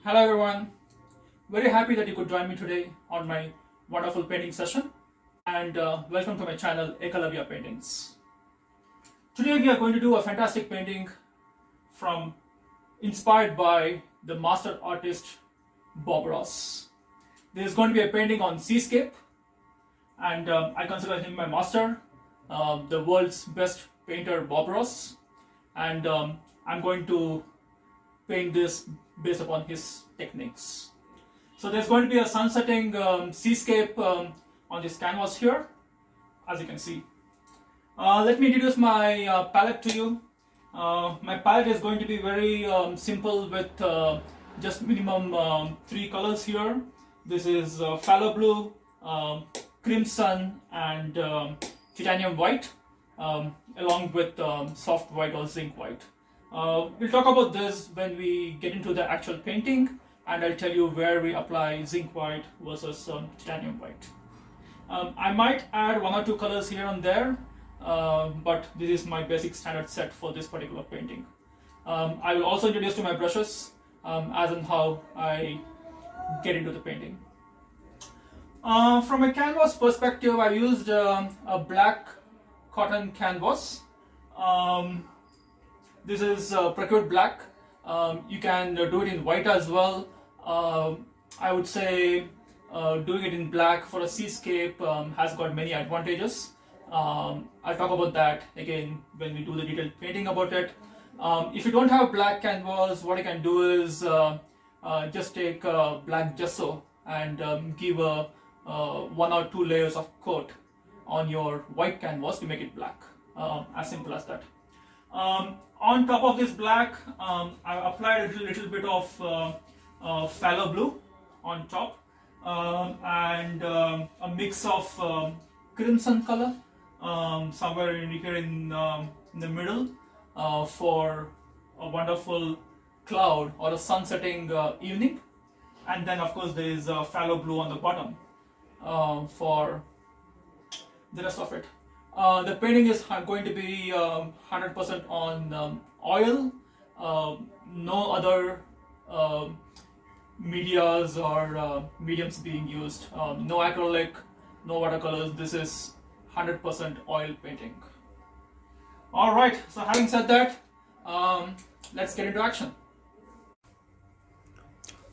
Hello everyone, very happy that you could join me today on my wonderful painting session and welcome to my channel Ekalavya Paintings. Today we are going to do a fantastic painting from inspired by the master artist Bob Ross. This is going to be a painting on Seascape and I consider him my master, the world's best painter Bob Ross, and I'm going to paint this based upon his techniques. So there's going to be a sunsetting seascape on this canvas here, as you can see. Let me introduce my palette to you. My palette is going to be very simple with just minimum 3 colors here. This is phthalo blue, crimson and titanium white, along with soft white or zinc white. We'll talk about this when we get into the actual painting, and I'll tell you where we apply zinc white versus titanium white. I might add 1 or 2 colors here and there, but this is my basic standard set for this particular painting. I will also introduce to my brushes as in how I get into the painting. From a canvas perspective, I used a black cotton canvas. This is procured black. You can do it in white as well. I would say doing it in black for a seascape has got many advantages. I'll talk about that again when we do the detailed painting about it. If you don't have black canvas, what I can do is just take black gesso and give 1 or 2 layers of coat on your white canvas to make it black. As simple as that. On top of this black, I applied a little bit of phthalo blue on top and a mix of crimson color somewhere in here in the middle for a wonderful cloud or a sunsetting evening, and then of course there is phthalo blue on the bottom for the rest of it. The painting is going to be 100% on oil, no other medias or mediums being used, no acrylic, no watercolors. This is 100% oil painting. Alright, so having said that, let's get into action.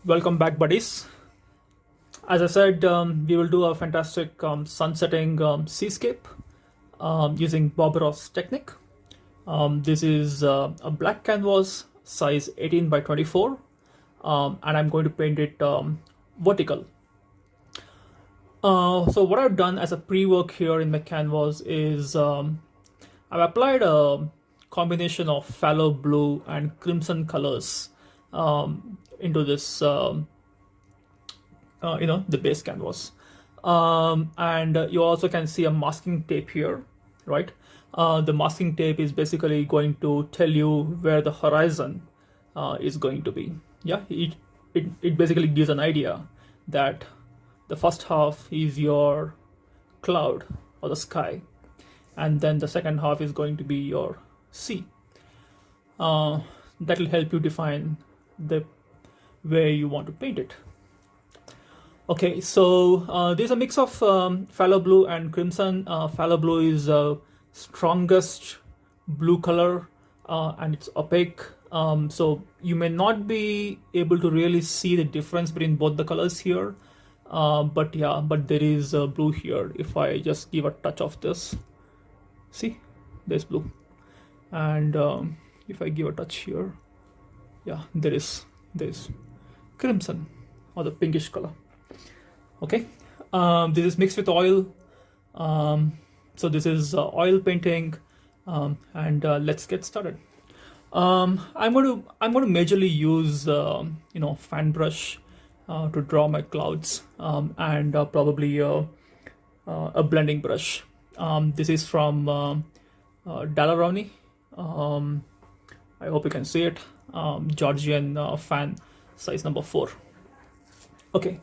Welcome back, buddies. As I said, we will do a fantastic sunsetting seascape using Bob Ross technique. This is a black canvas, size 18 by 24, and I'm going to paint it vertical. So what I've done as a pre-work here in my canvas is I've applied a combination of phthalo blue and crimson colors into this, the base canvas. And you also can see a masking tape here, right? The masking tape is basically going to tell you where the horizon is going to be. Yeah, it basically gives an idea that the first half is your cloud or the sky, and then the second half is going to be your sea. That will help you define the way you want to paint it. Okay, so there's a mix of phthalo blue and crimson. Phthalo blue is the strongest blue color and it's opaque. So you may not be able to really see the difference between both the colors here. But there is blue here. If I just give a touch of this, see, there's blue. And if I give a touch here, yeah, there's crimson or the pinkish color. Okay, this is mixed with oil. So this is oil painting, and let's get started. I'm going to majorly use fan brush to draw my clouds, and probably a blending brush. This is from Dalaroni. I hope you can see it. Georgian fan, size number 4. Okay.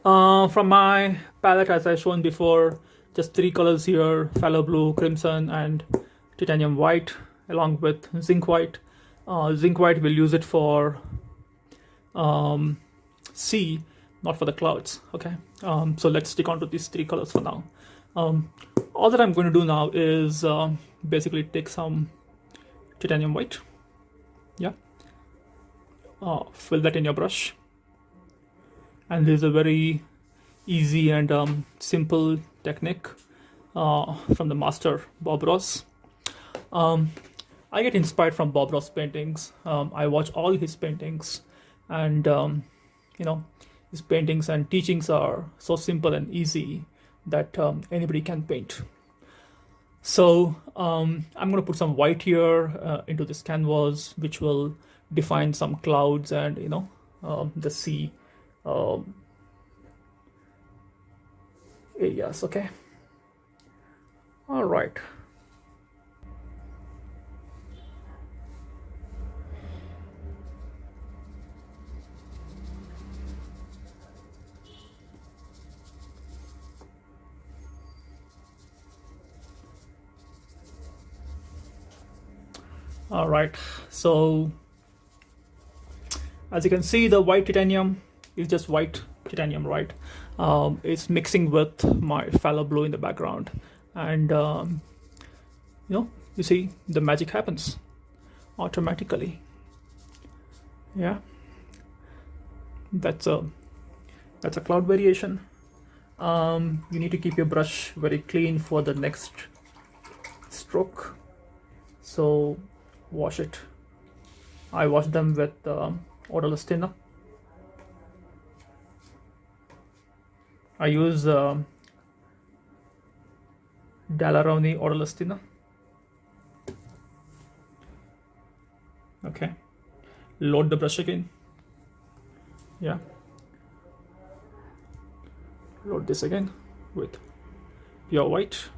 From my palette, as I shown before, just 3 colors here: phthalo blue, crimson, and titanium white, along with zinc white. Zinc white, we'll use it for sea, not for the clouds. Okay, so let's stick on to these three colors for now. All that I'm going to do now is basically take some titanium white. Yeah, fill that in your brush, and this is a very easy and simple technique from the master Bob Ross. I get inspired from Bob Ross paintings. I watch all his paintings, and his paintings and teachings are so simple and easy that anybody can paint. So I'm going to put some white here into this canvas, which will define some clouds and the sea areas. Okay. All right. All right, so as you can see, the white titanium is just white titanium, right? It's mixing with my phthalo blue in the background, and you see the magic happens automatically. Yeah, that's a cloud variation. You need to keep your brush very clean for the next stroke, so wash it. I wash them with odorless thinner. I use Dalaroni odorless thinner. Okay, load the brush again. Yeah, load this again with pure white.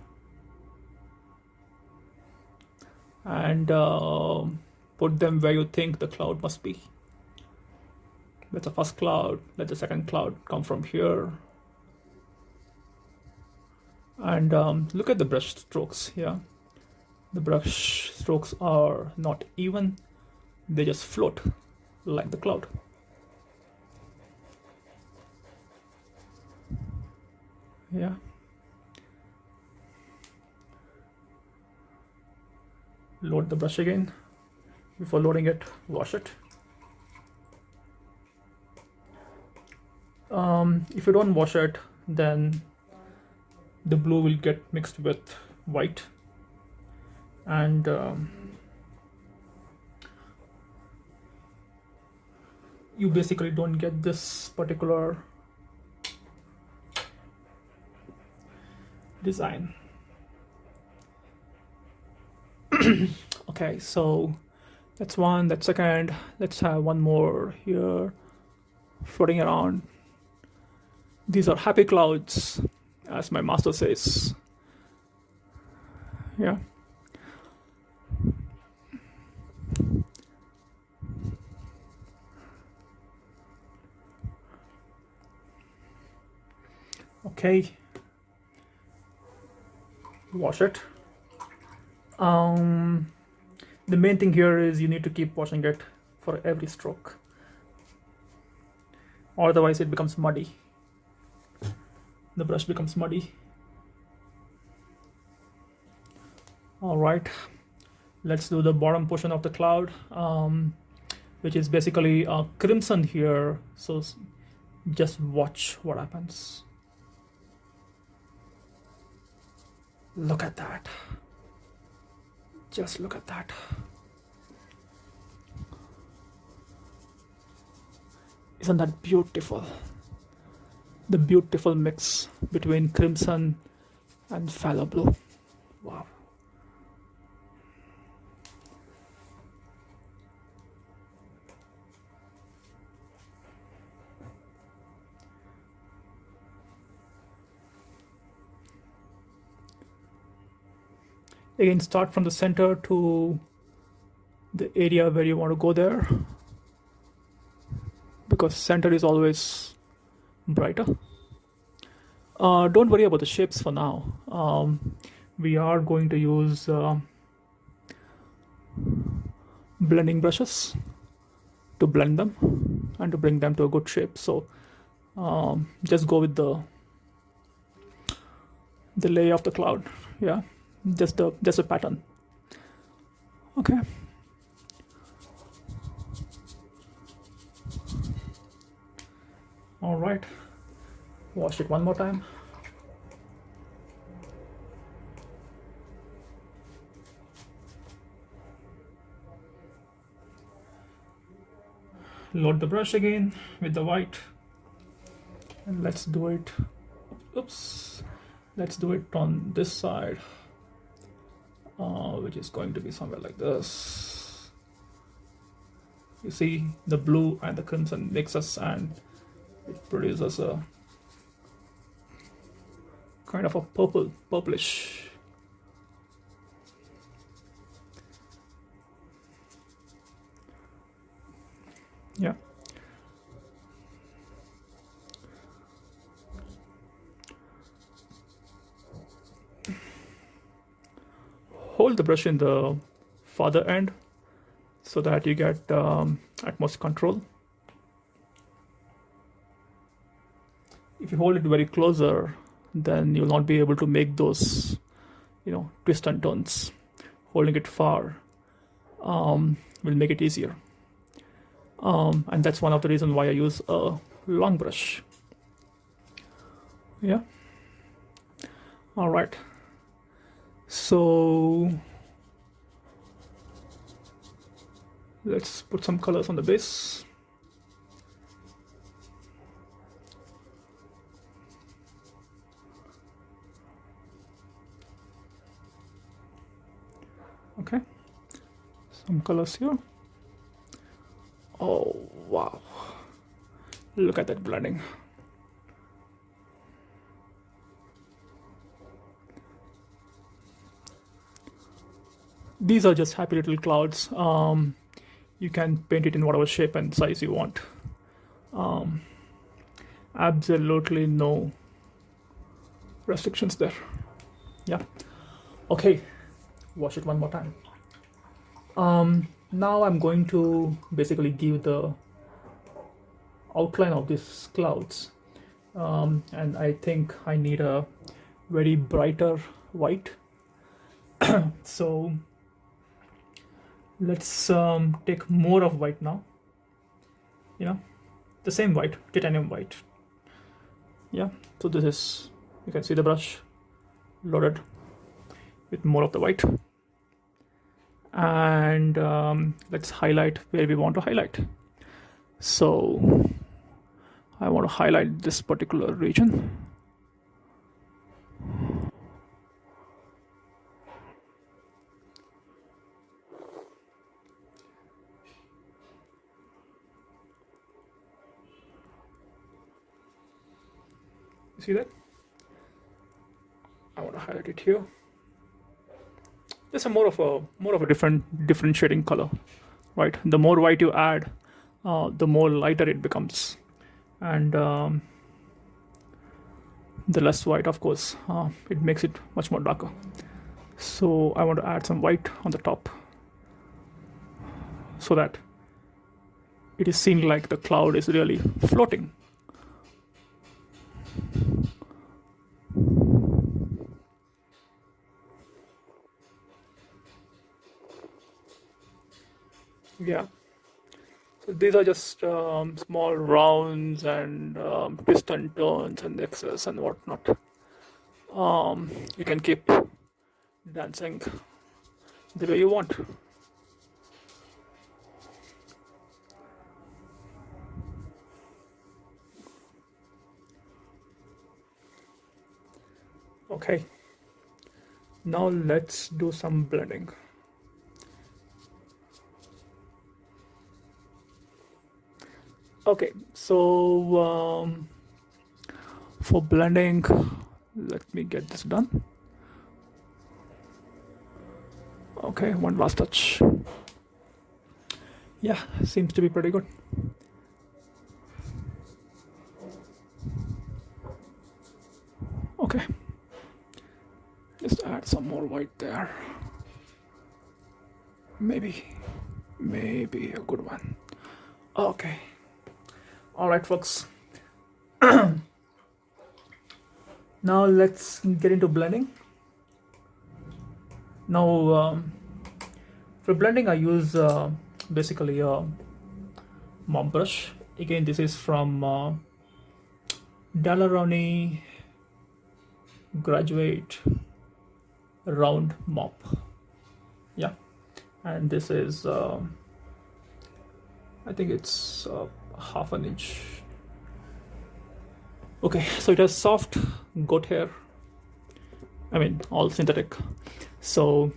And put them where you think the cloud must be. That's the first cloud. Let the second cloud come from here. And look at the brush strokes here. The brush strokes are not even. They just float like the cloud. Yeah. Load the brush again. Before loading it, wash it. If you don't wash it, then the blue will get mixed with white, and you basically don't get this particular design. Okay, so that's one, that's second. Let's have one more here floating around. These are happy clouds, as my master says. Yeah. Okay. Wash it. The main thing here is you need to keep washing it for every stroke, otherwise it becomes muddy. The brush becomes muddy. All right, let's do the bottom portion of the cloud, which is basically crimson here. So just watch what happens. Look at that. Just look at that. Isn't that beautiful? The beautiful mix between crimson and phthalo blue. Wow. Again, start from the center to the area where you want to go there, because center is always brighter. Don't worry about the shapes for now. We are going to use blending brushes to blend them. and to bring them to a good shape. So just go with the lay of the cloud. Yeah, just a pattern. Okay. All right, wash it one more time. Load the brush again with the white, and let's do it. Oops, let's do it on this side, which is going to be somewhere like this. You see, the blue and the crimson mixes, and it produces a kind of a purplish. Yeah. Hold the brush in the farther end so that you get utmost control. If you hold it very closer, then you'll not be able to make those, twists and turns. Holding it far will make it easier. And that's one of the reasons why I use a long brush. Yeah. All right. So let's put some colors on the base. Okay, some colors here. Oh wow, look at that blending. These are just happy little clouds. You can paint it in whatever shape and size you want. Absolutely no restrictions there. Yeah. Okay, wash it one more time. Now I'm going to basically give the outline of these clouds, and I think I need a very brighter white. So let's take more of white now. The same white, titanium white. Yeah, so this is, you can see the brush loaded with more of the white. And let's highlight where we want to highlight. So I want to highlight this particular region. You see that? I want to highlight it here. There's more of a different shading color, right? The more white you add, the more lighter it becomes, and the less white, of course, it makes it much more darker. So I want to add some white on the top so that it is seen like the cloud is really floating. Yeah, so these are just small rounds and twists and turns and X's and whatnot. You can keep dancing the way you want. Okay, now let's do some blending. Okay, so for blending, let me get this done. Okay, one last touch. Yeah, seems to be pretty good. Okay, just add some more white there. Maybe a good one. Okay, All right, folks. Now let's get into blending. Now, for blending, I use basically a mop brush. Again, this is from Dalaroni Graduate Round Mop. Yeah, and this is I think it's half an inch. Okay, so it has soft goat hair. I mean, all synthetic. So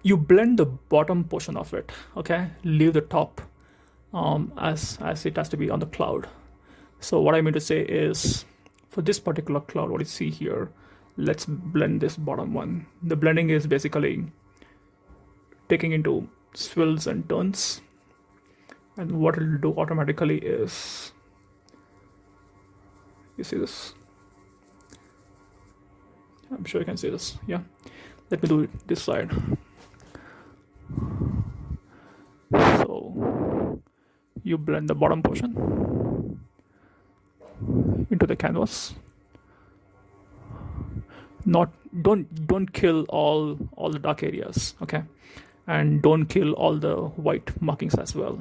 you blend the bottom portion of it. Okay, leave the top as it has to be on the cloud. So what I mean to say is, for this particular cloud, what you see here, let's blend this bottom one. The blending is basically taking into swirls and turns, and what it'll do automatically is, you see this? I'm sure you can see this. Yeah, let me do it this side. So you blend the bottom portion into the canvas. Don't kill all the dark areas, okay, and don't kill all the white markings as well.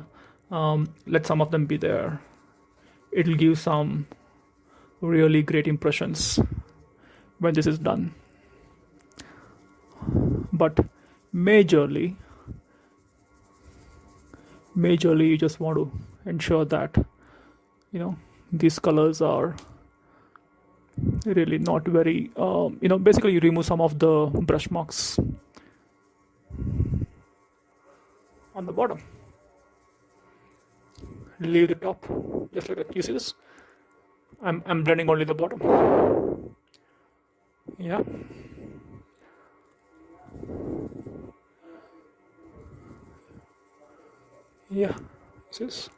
Let some of them be there. It'll give some really great impressions when this is done. But majorly you just want to ensure that these colors are really not very basically you remove some of the brush marks on the bottom, leave the top just like that. You see this? I'm blending only the bottom. Yeah, see this?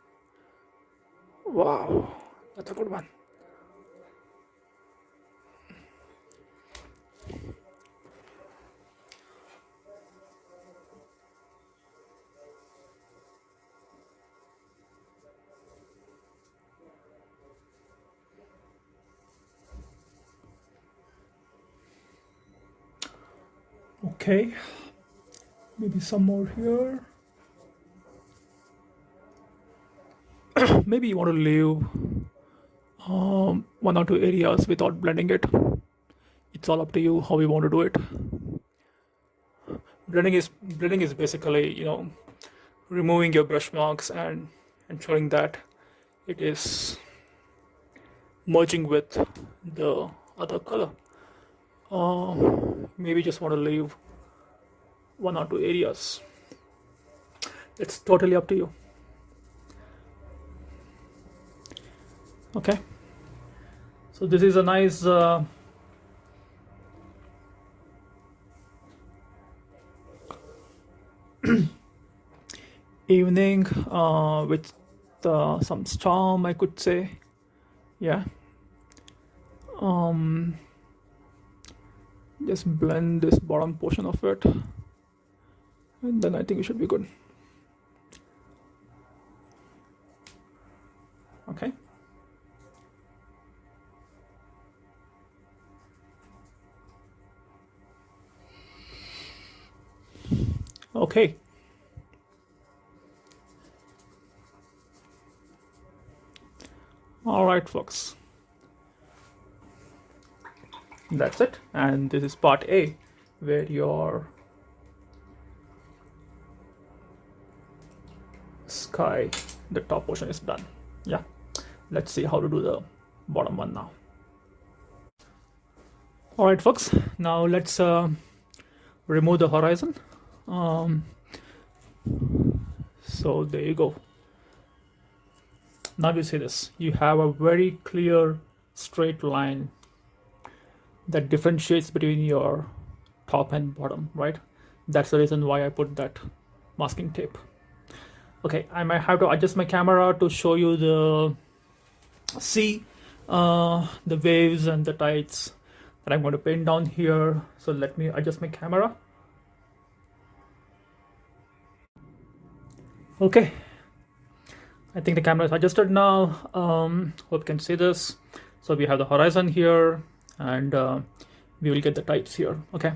Wow, that's a good one. Okay, maybe some more here. Maybe you want to leave one or two areas without blending it. It's all up to you how you want to do it. Blending is basically removing your brush marks and ensuring that it is merging with the other color. Maybe just want to leave one or two areas. It's totally up to you. Okay, so this is a nice evening with some storm, I could say. Yeah, just blend this bottom portion of it, and then I think it should be good. Okay. Okay. All right, folks. That's it. And this is part A, where your sky, the top portion is done. Yeah. Let's see how to do the bottom one now. All right, folks. Now let's remove the horizon. So there you go. Now you see this. You have a very clear straight line that differentiates between your top and bottom, right? That's the reason why I put that masking tape. Okay, I might have to adjust my camera to show you the waves and the tides that I'm going to paint down here. So let me adjust my camera. Okay, I think the camera is adjusted now. Hope you can see this. So we have the horizon here, and we will get the types here. Okay.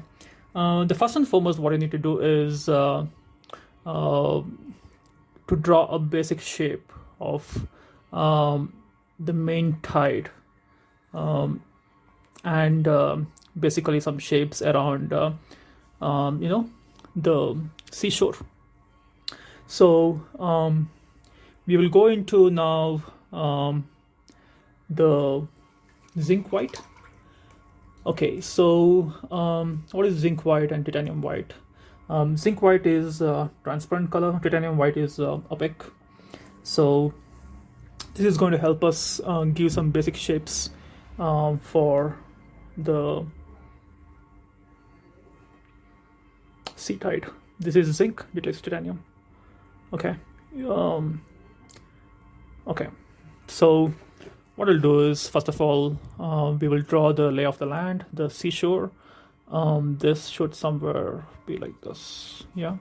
The first and foremost, what you need to do is to draw a basic shape of the main tide, and basically some shapes around the seashore. So we will go into now the zinc white. Okay, so what is zinc white and titanium white? Zinc white is transparent color, titanium white is opaque. So this is going to help us give some basic shapes for the sea tide. This is zinc, it is titanium. Okay. Okay, so what I'll do is, first of all, we will draw the lay of the land, the seashore. This should somewhere be like this. Yeah,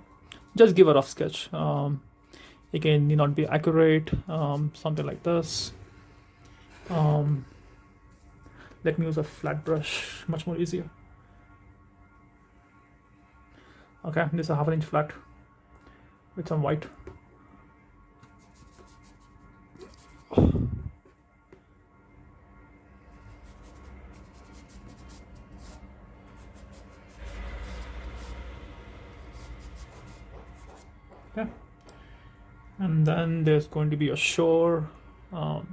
just give a rough sketch. Again, need not be accurate. Something like this. Let me use a flat brush, much more easier. Okay, this is a 1/2 inch flat with some white. Okay, and then there's going to be a shore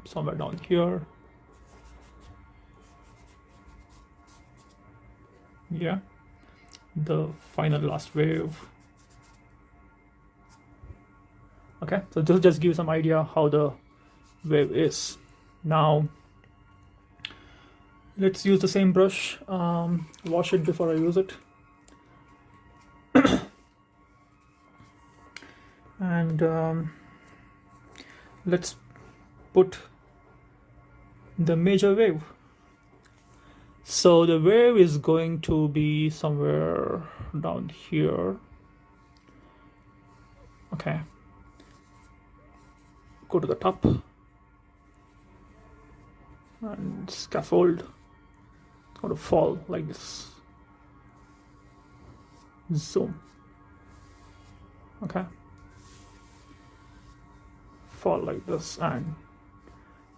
somewhere down here. Yeah, the final last wave. Okay, so this will just give some idea how the wave is. Now let's use the same brush, wash it before I use it. And let's put the major wave. So the wave is going to be somewhere down here. Okay, go to the top and scaffold. It's going to fall like this. Zoom. Okay, fall like this, and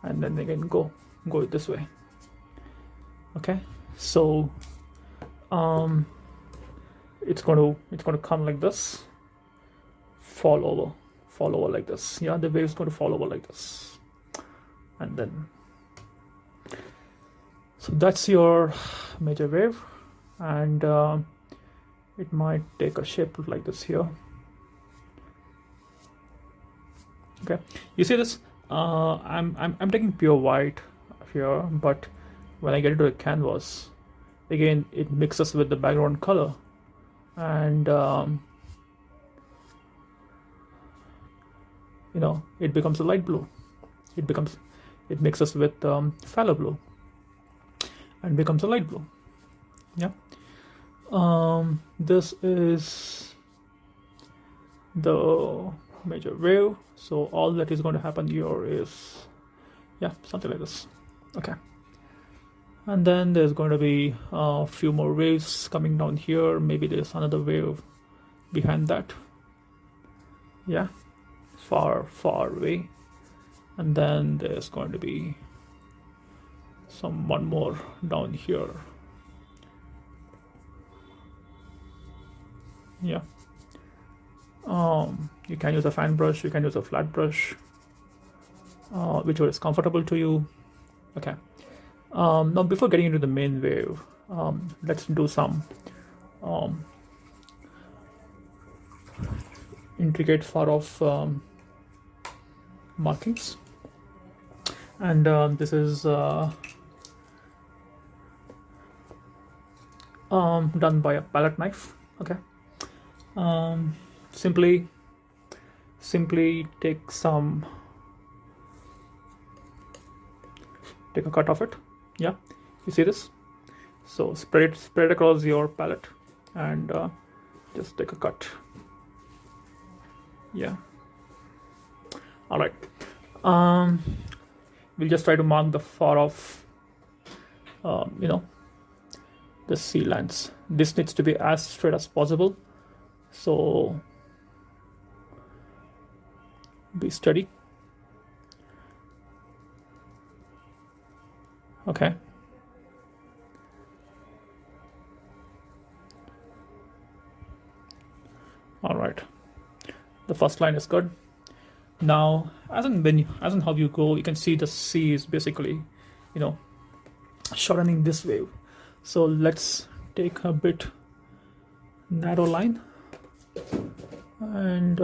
then again go this way. Okay, so it's going to come like this, fall over like this. Yeah, the wave is going to fall over like this, and then so that's your major wave, and it might take a shape like this here. Okay, you see this? I'm taking pure white here, but when I get into the canvas, again it mixes with the background color, and it becomes a light blue. It mixes with phthalo blue and becomes a light blue. Yeah. This is the major wave. So all that is going to happen here is, yeah, something like this. Okay. And then there's going to be a few more waves coming down here. Maybe there's another wave behind that. Yeah, far away. And then there's going to be one more down here. Yeah. You can use a fan brush, you can use a flat brush, whichever is comfortable to you. Okay. Now before getting into the main wave, let's do some intricate far off markings, and this is done by a palette knife. Okay. Simply take a cut of it. Yeah, you see this? So spread across your palette and just take a cut. Yeah. All right. Um, we'll just try to mark the far off, you know, the sea lines. This needs to be as straight as possible. So be steady. Okay. All right. The first line is good. Now, as in how you go, you can see the sea is basically, you know, shortening this wave. So let's take a bit narrow line and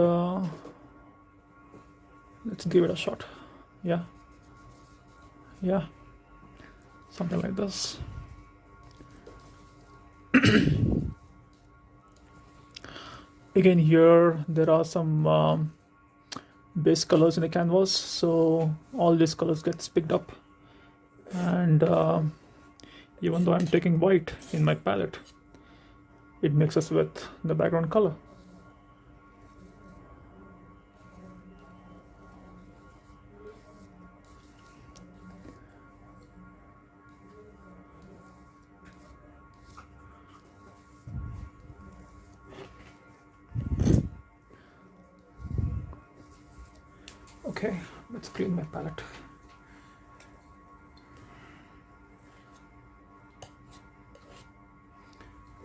let's give it a shot. Yeah, something like this. Again, here there are some base colors in the canvas, so all these colors gets picked up, and even though I'm taking white in my palette, it mixes with the background color. Okay, let's clean my palette.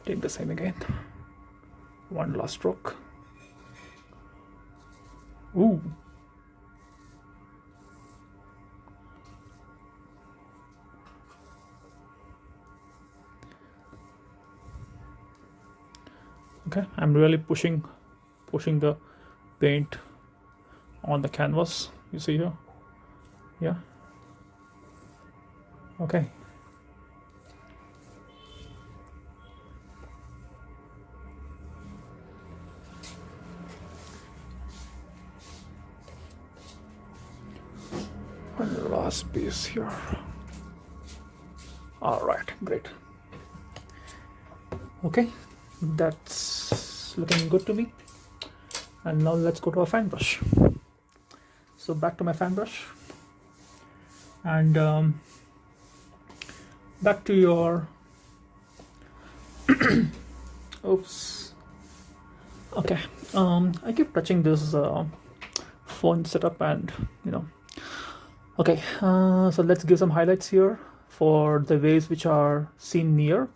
Take the same again. One last stroke. Ooh. Okay, I'm really pushing the paint on the canvas. You see here? Yeah. Okay. And the last piece here. All right, great. Okay, that's looking good to me. And now let's go to a fan brush. So back to my fan brush, and back to your oops. Okay, I keep touching this phone setup, and okay, so let's give some highlights here for the waves which are seen near,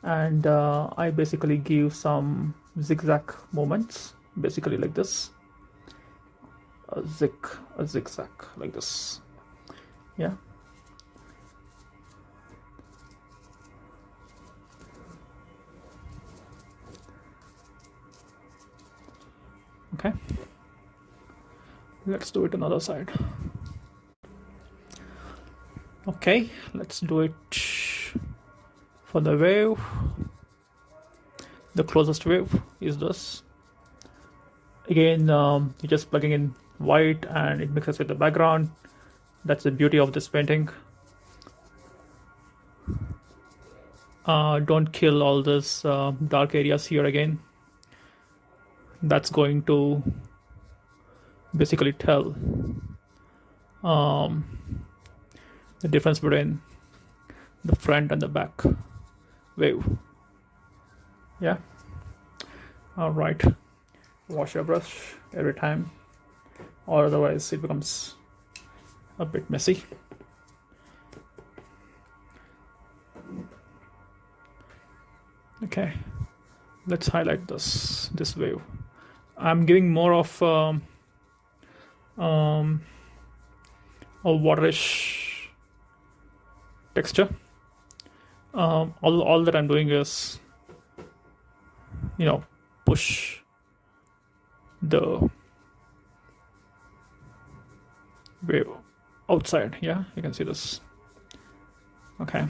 and I basically give some zigzag movements, basically like this, a zigzag like this. Yeah. Okay, let's do it another side. Okay, let's do it for the wave. The closest wave is this. Again, you're just plugging in white and it mixes with the background. That's the beauty of this painting. Don't kill all this dark areas here again. That's going to basically tell the difference between the front and the back wave. Yeah. All right. Wash your brush every time, or otherwise it becomes a bit messy. Okay, let's highlight this wave. I'm giving more of a waterish texture. All that I'm doing is, push the wave outside. Yeah, you can see this. Okay.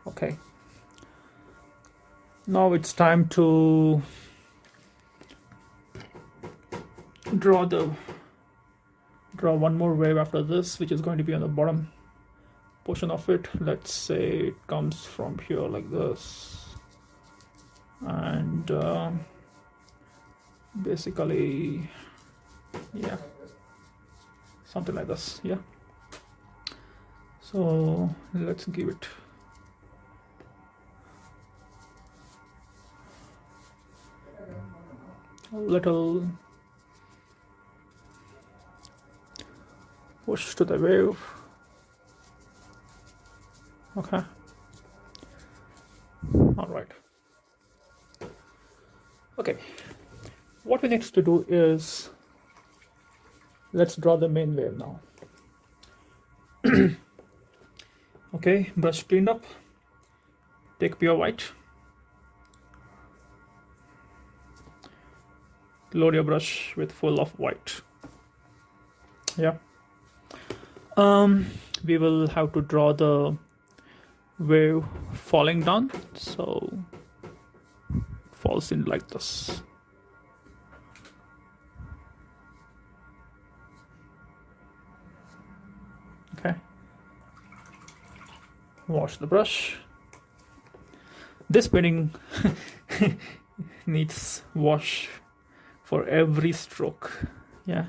Okay. Now it's time to draw one more wave after this, which is going to be on the bottom portion of it. Let's say it comes from here like this, and basically Yeah, something like this. Yeah, so let's give it a little push to the wave. Okay, all right. Okay, what we need to do is let's draw the main wave now. Okay, brush cleaned up. Take pure white. Load your brush with full of white. Yeah. We will have to draw the wave falling down, so it falls in like this. Okay. Wash the brush. This painting needs wash for every stroke. Yeah,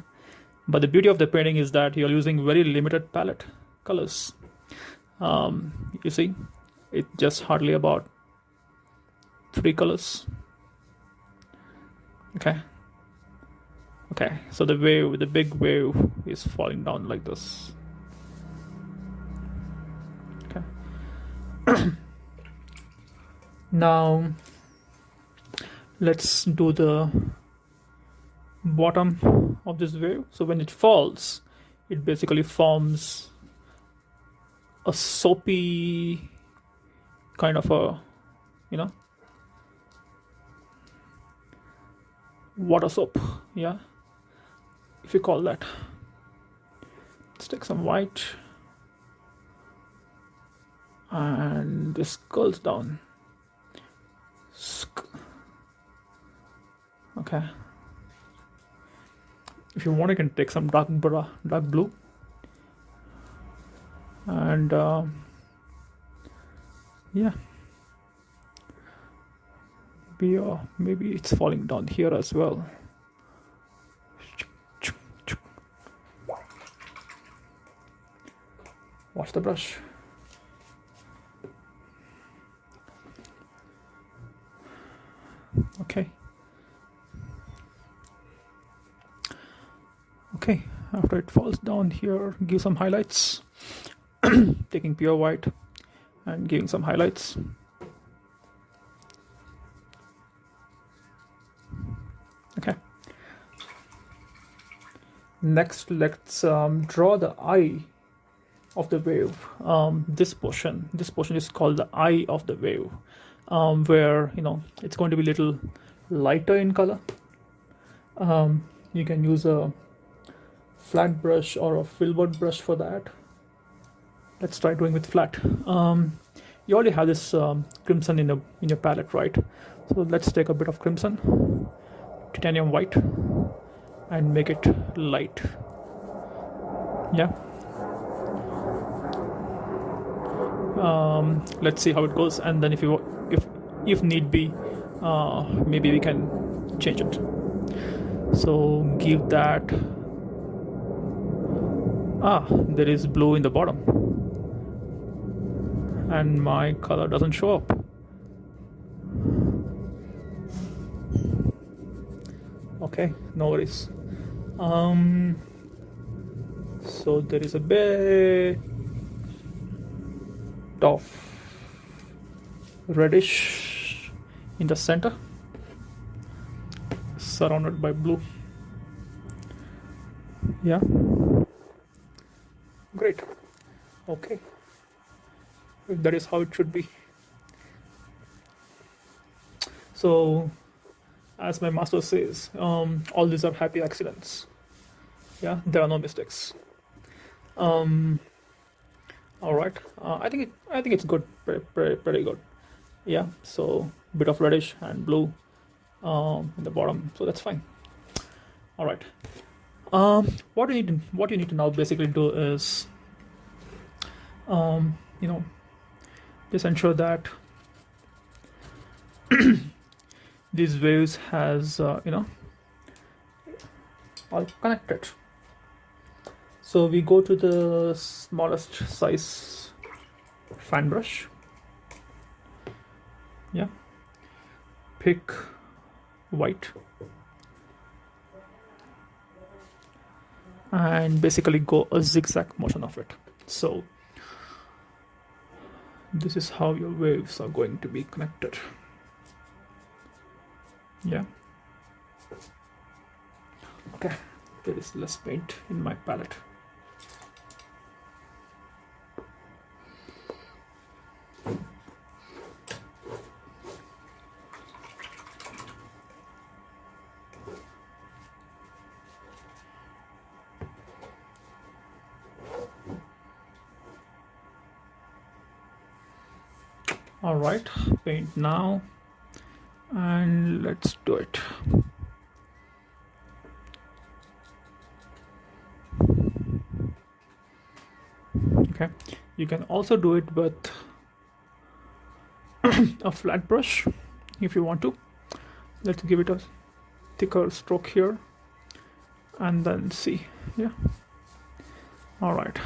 but the beauty of the painting is that you're using very limited palette colors. You see, it's just hardly about 3 colors. Okay, so the wave, the big wave, is falling down like this. Okay. Now let's do the bottom of this wave. So when it falls, it basically forms a soapy kind of a, water soap. Yeah, if you call that. Let's take some white, and this curls down. Okay, if you want, you can take some dark blue, and yeah, maybe it's falling down here as well. Wash the brush. Okay. After it falls down here, give some highlights. Taking pure white and giving some highlights. Okay. Next, let's draw the eye of the wave. This portion is called the eye of the wave, where it's going to be a little lighter in color. You can use a flat brush or a filbert brush for that. Let's try doing with flat. You already have this crimson in your palette, right? So let's take a bit of crimson, titanium white, and make it light. Yeah. Let's see how it goes, and then if need be, maybe we can change it. So give that. There is blue in the bottom, and my color doesn't show up. Okay, no worries. So there is a bit of reddish in the center, surrounded by blue. Yeah, great. Okay, that is how it should be. So, as my master says, all these are happy accidents. Yeah, there are no mistakes. All right, I think it's good, pretty good. Yeah, so bit of reddish and blue in the bottom, so that's fine. All right. What you need to now basically do is, just ensure that these waves has all connected. So we go to the smallest size fan brush. Yeah, pick white and basically go a zigzag motion of it. So this is how your waves are going to be connected. Yeah. Okay, there is less paint in my palette. All right, paint now, and let's do it. Okay, you can also do it with a flat brush if you want to. Let's give it a thicker stroke here and then see. Yeah. All right.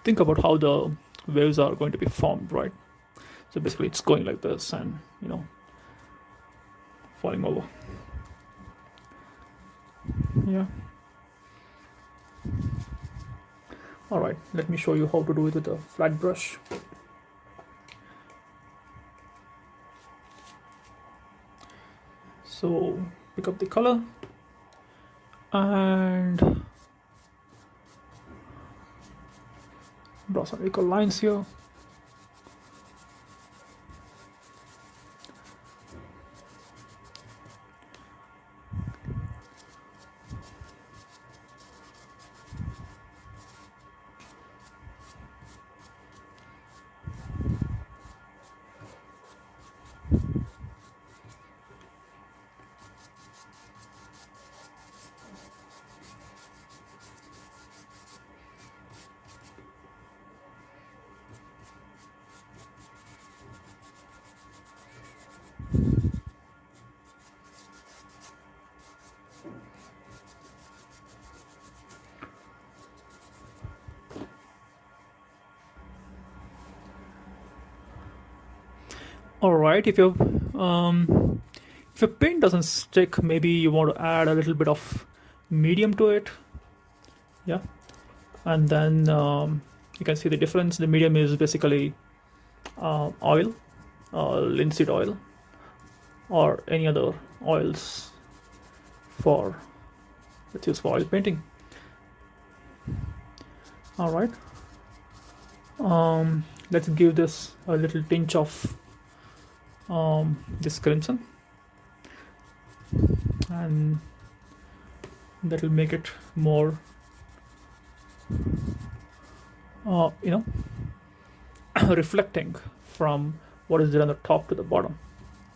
Think about how the waves are going to be formed, right? So basically it's going like this and, falling over. Yeah. All right, let me show you how to do it with a flat brush. So pick up the color and draw some equal lines here. All right, if your paint doesn't stick, maybe you want to add a little bit of medium to it. Yeah, and then you can see the difference. The medium is basically oil, linseed oil, or any other oils for that's used for oil painting. All right, let's give this a little tinge of this crimson, and that will make it more reflecting from what is there on the top to the bottom.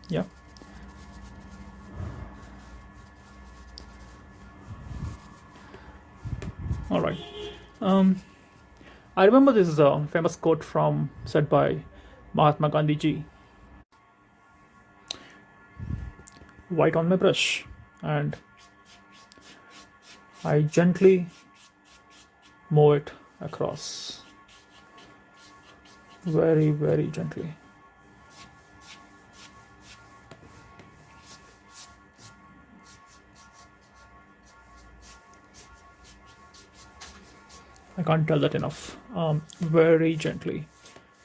Yeah. All right. I remember this is a famous quote said by Mahatma Gandhi ji. White on my brush, and I gently move it across, very, very gently. I can't tell that enough. Very gently.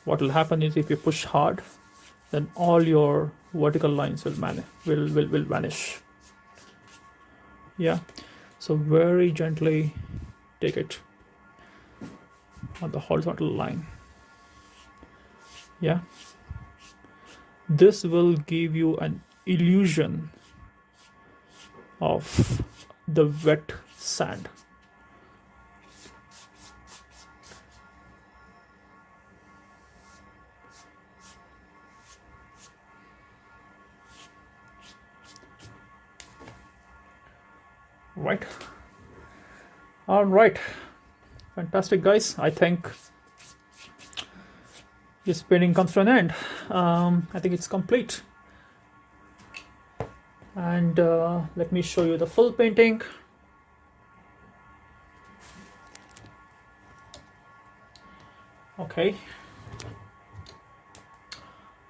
What will happen is if you push hard, then all your vertical lines will vanish. Yeah, so very gently take it on the horizontal line. Yeah, this will give you an illusion of the wet sand. right? All right, fantastic, guys. I think this painting comes to an end. I think it's complete. And let me show you the full painting. Okay,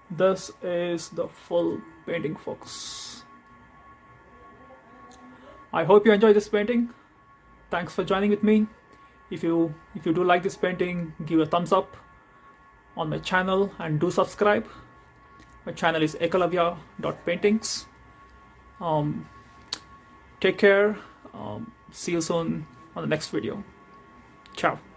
this is the full painting, folks. I hope you enjoy this painting. Thanks for joining with me. If you do like this painting, give a thumbs up on my channel and do subscribe. My channel is ekalavya.paintings. Take care. See you soon on the next video. Ciao.